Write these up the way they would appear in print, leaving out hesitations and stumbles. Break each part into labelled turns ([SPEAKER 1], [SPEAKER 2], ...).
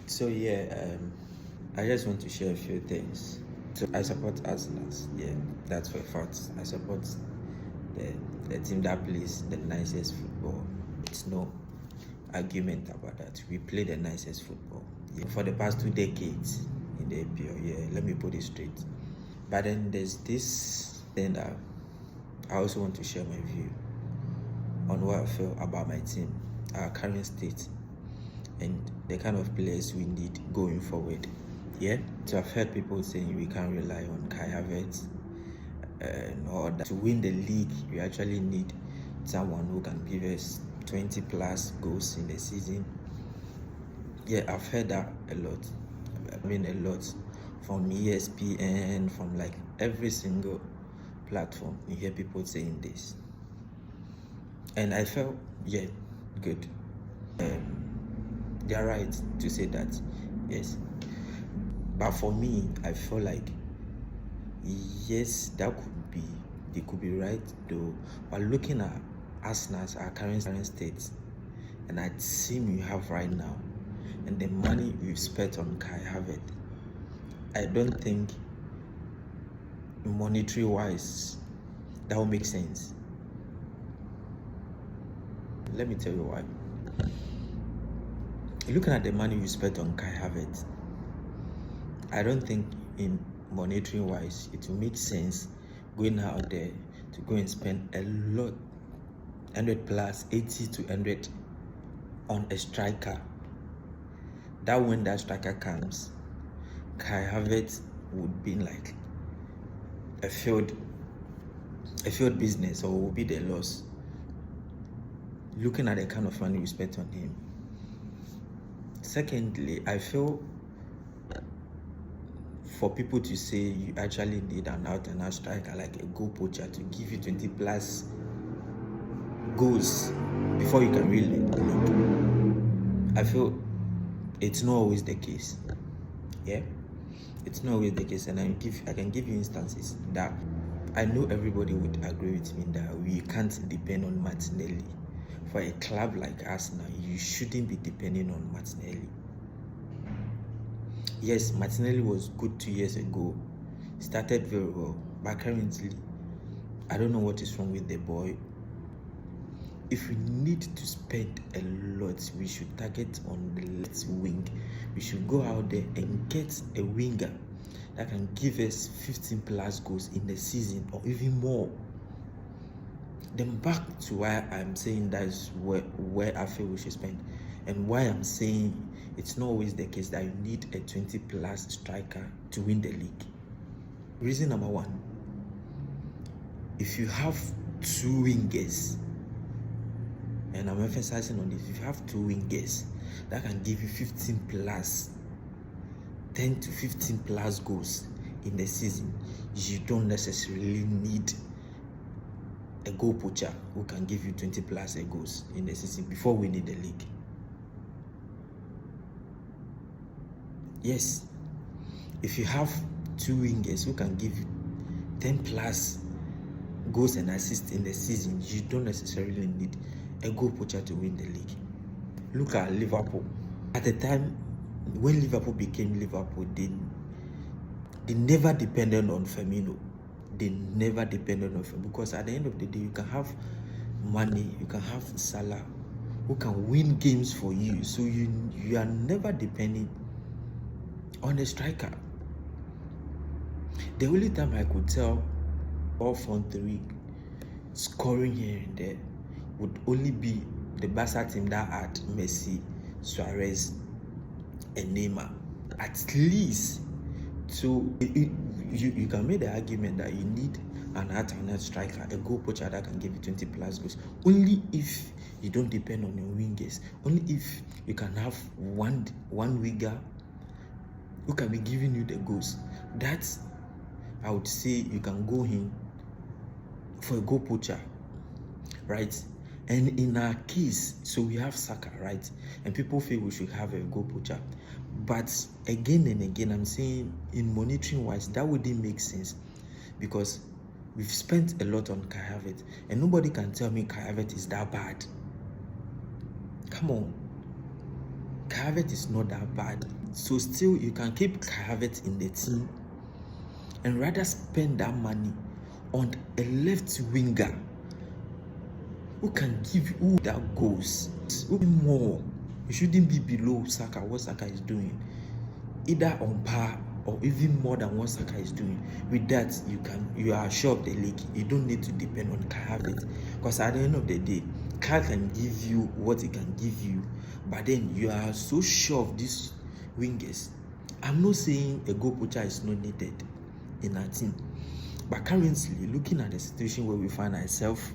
[SPEAKER 1] So yeah, I just want to share a few things. So I support Arsenal. Yeah, that's for a fact. I support the the team that plays the nicest football. It's no argument about that. We play the nicest football. Yeah, for the past 2 decades in the APL. Yeah, let me put it straight. But then there's this thing that I also want to share my view on what I feel about my team, our current state, and the kind of players we need going forward. Yeah, so I've heard people saying we can't rely on Kai Havertz or that to win the league you actually need someone who can give us 20 plus goals in the season. Yeah, I've heard that a lot. I mean, a lot from ESPN, from like every single platform. You hear people saying this, and I felt, yeah, good. They're right to say that, yes. But for me, I feel like, yes, that could be, they could be right though. But looking at Arsenal's our current state, and at the team you have right now, and the money we've spent on Kai Havertz, I don't think monetary wise that will make sense. Let me tell you why. Looking at the money we spent on Kai Havertz, I don't think in monetary wise it will make sense going out there to go and spend a lot, 100 plus 80 to 100 on a striker. That when that striker comes, Kai Havertz would be like a failed business, or will be the loss. Looking at the kind of money we spent on him. Secondly, I feel for people to say you actually need an out and out striker like a goal poacher to give you 20 plus goals before you can really lead, I feel it's not always the case. Yeah, it's not always the case, and I can give you instances that I know everybody would agree with me that we can't depend on Martinelli. For a club like Arsenal, you shouldn't be depending on Martinelli. Yes, Martinelli was good 2 years ago, started very well, but currently, I don't know what is wrong with the boy. If we need to spend a lot, we should target on the left wing. We should go out there and get a winger that can give us 15 plus goals in the season or even more. Then back to why I'm saying that is where I feel we should spend, and why I'm saying it's not always the case that you need a 20 plus striker to win the league. Reason number one, if you have two wingers, and I'm emphasizing on this, if you have two wingers that can give you 15 plus 10 to 15 plus goals in the season, you don't necessarily need a goal poacher who can give you 20 plus goals in the season before winning the league. Yes, if you have two wingers who can give you 10 plus goals and assists in the season, you don't necessarily need a goal poacher to win the league. Look at Liverpool. At the time when Liverpool became Liverpool, they never depended on Firmino. They never depended on Firmino, because at the end of the day, you can have money, you can have Salah who can win games for you. So you are never depending on a striker. The only time I could tell all front three scoring here and there would only be the Barca team that had Messi, Suarez, and Neymar. At least, so you can make the argument that you need an out-and-out striker, a goal poacher that can give you 20 plus goals, only if you don't depend on your wingers, only if you can have one winger who can be giving you the goals. That's, I would say, you can go in for a goal poacher, right? And in our case, so we have Saka, right? And people feel we should have a goal poacher. But again and again, I'm saying in monitoring wise, that wouldn't make sense, because we've spent a lot on Kai Havertz, and nobody can tell me Kai Havertz is that bad. Come on. Kai Havertz is not that bad. So still, you can keep Kai Havertz in the team and rather spend that money on a left winger who can give you that goals. More. You shouldn't be below Saka, what Saka is doing. Either on par or even more than what Saka is doing. With that, you are sure of the league. You don't need to depend on Kai Havertz. Because at the end of the day, Kai can give you what he can give you. But then you are so sure of these wingers. I'm not saying a goal poacher is not needed in our team. But currently, looking at the situation where we find ourselves,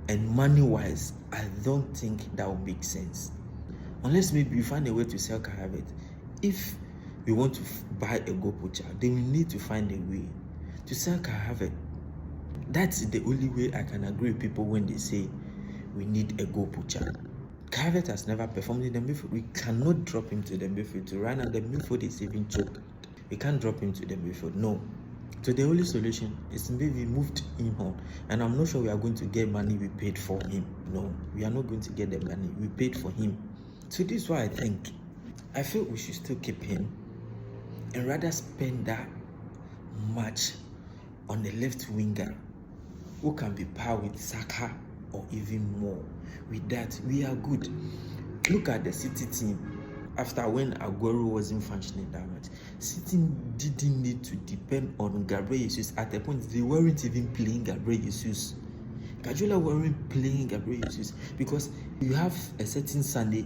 [SPEAKER 1] and money-wise, I don't think that will make sense. Unless maybe we find a way to sell Kai Havertz. If we want to buy a goal poacher, then we need to find a way to sell Kai Havertz. That's the only way I can agree with people when they say we need a goal poacher. Kai Havertz has never performed in the midfield. We cannot drop him to the midfield. So right now, the midfield is even choked. We can't drop him to the midfield. No. So the only solution is maybe moved him on. And I'm not sure we are going to get money we paid for him. No, we are not going to get the money we paid for him. So this is why I feel we should still keep him and rather spend that much on the left winger who can be par with Saka or even more. With that, we are good. Look at the City team. After when Aguero wasn't functioning that much, City didn't need to depend on Gabriel Jesus. At the point, they weren't even playing Gabriel Jesus. Guardiola weren't playing Gabriel Jesus because you have a certain Sunday,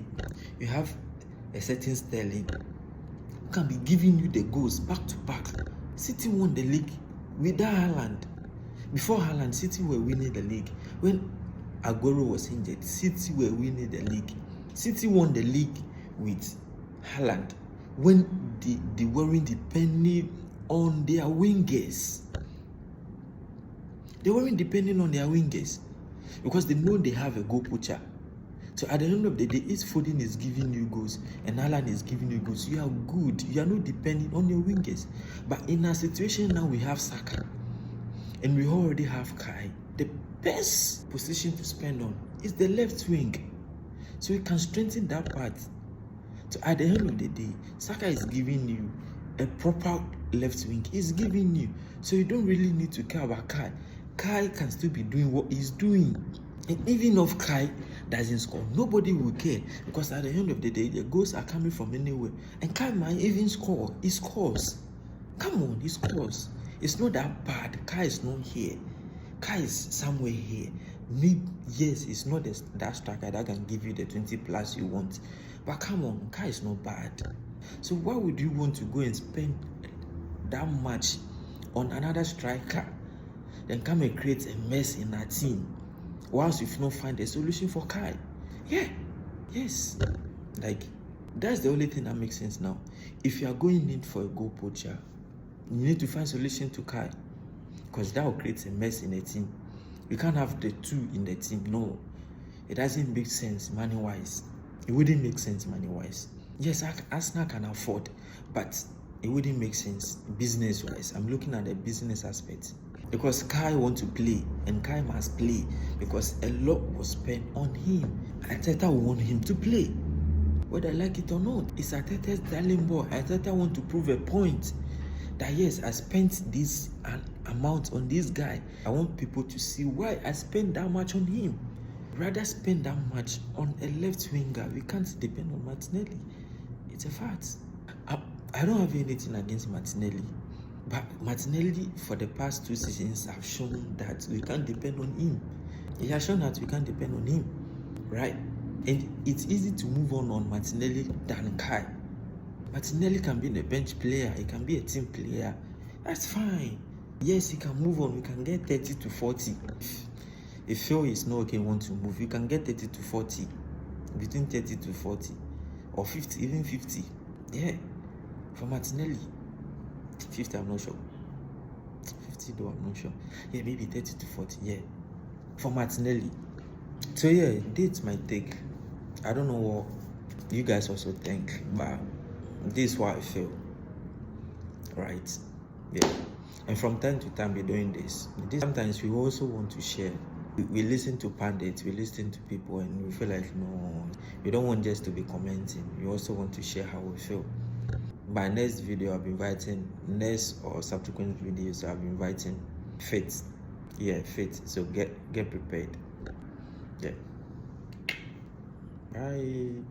[SPEAKER 1] you have a certain Sterling who can be giving you the goals back to back. City won the league without Haaland. Before Haaland, City were winning the league. When Aguero was injured, City were winning the league. City won the league with Haaland when they weren't depending on their wingers. They weren't depending on their wingers because they know they have a goal poacher. So at the end of the day, if Foden is giving you goals and Haaland is giving you goals, you are good. You are not depending on your wingers. But in our situation now, we have Saka and we already have Kai. The best position to spend on is the left wing. So we can strengthen that part. So at the end of the day, Saka is giving you a proper left wing. He's giving you. So you don't really need to care about Kai. Kai can still be doing what he's doing. And even if Kai doesn't score, nobody will care. Because at the end of the day, the goals are coming from anywhere. And Kai might even score. He scores. Come on, he scores. It's not that bad. Kai is not here. Kai is somewhere here. Yes, it's not that striker that can give you the 20 plus you want. But come on, Kai is not bad. So why would you want to go and spend that much on another striker, then come and create a mess in our team whilst you've not find a solution for Kai? Yeah, yes. Like, that's the only thing that makes sense now. If you are going in for a goal poacher, you need to find solution to Kai, because that will create a mess in the team. You can't have the two in the team. No, it doesn't make sense money-wise. It wouldn't make sense money-wise. Yes, Arsenal can afford, but it wouldn't make sense business-wise. I'm looking at the business aspect. Because Kai wants to play, and Kai must play, because a lot was spent on him. Arteta want him to play, whether I like it or not. It's Arteta's darling boy. Arteta want to prove a point that yes, I spent this amount on this guy. I want people to see why I spent that much on him. Rather spend that much on a left winger. We can't depend on Martinelli. It's a fact. I don't have anything against Martinelli, but Martinelli for the past 2 seasons have shown that we can't depend on him. He has shown that we can't depend on him, right? And it's easy to move on Martinelli than Kai. Martinelli can be a bench player. He can be a team player. That's fine. Yes, he can move on. We can get 30 to 40. If Phil is not okay, want to move, you can get 30 to 40. Between 30 to 40. Or 50, even 50. Yeah. For Martinelli. 50, I'm not sure. 50 though, I'm not sure. Yeah, maybe 30 to 40. Yeah. For Martinelli. So yeah, that's my take. I don't know what you guys also think, but this is what I feel. Right? Yeah. And from time to time we're doing this. Sometimes we also want to share We listen to pundits, we listen to people, and we feel like, no, we don't want just to be commenting. We also want to share how we feel. By next video, I'll be inviting, next or subsequent videos, I'll be inviting Faith. Yeah, Faith. So get prepared. Yeah. Bye.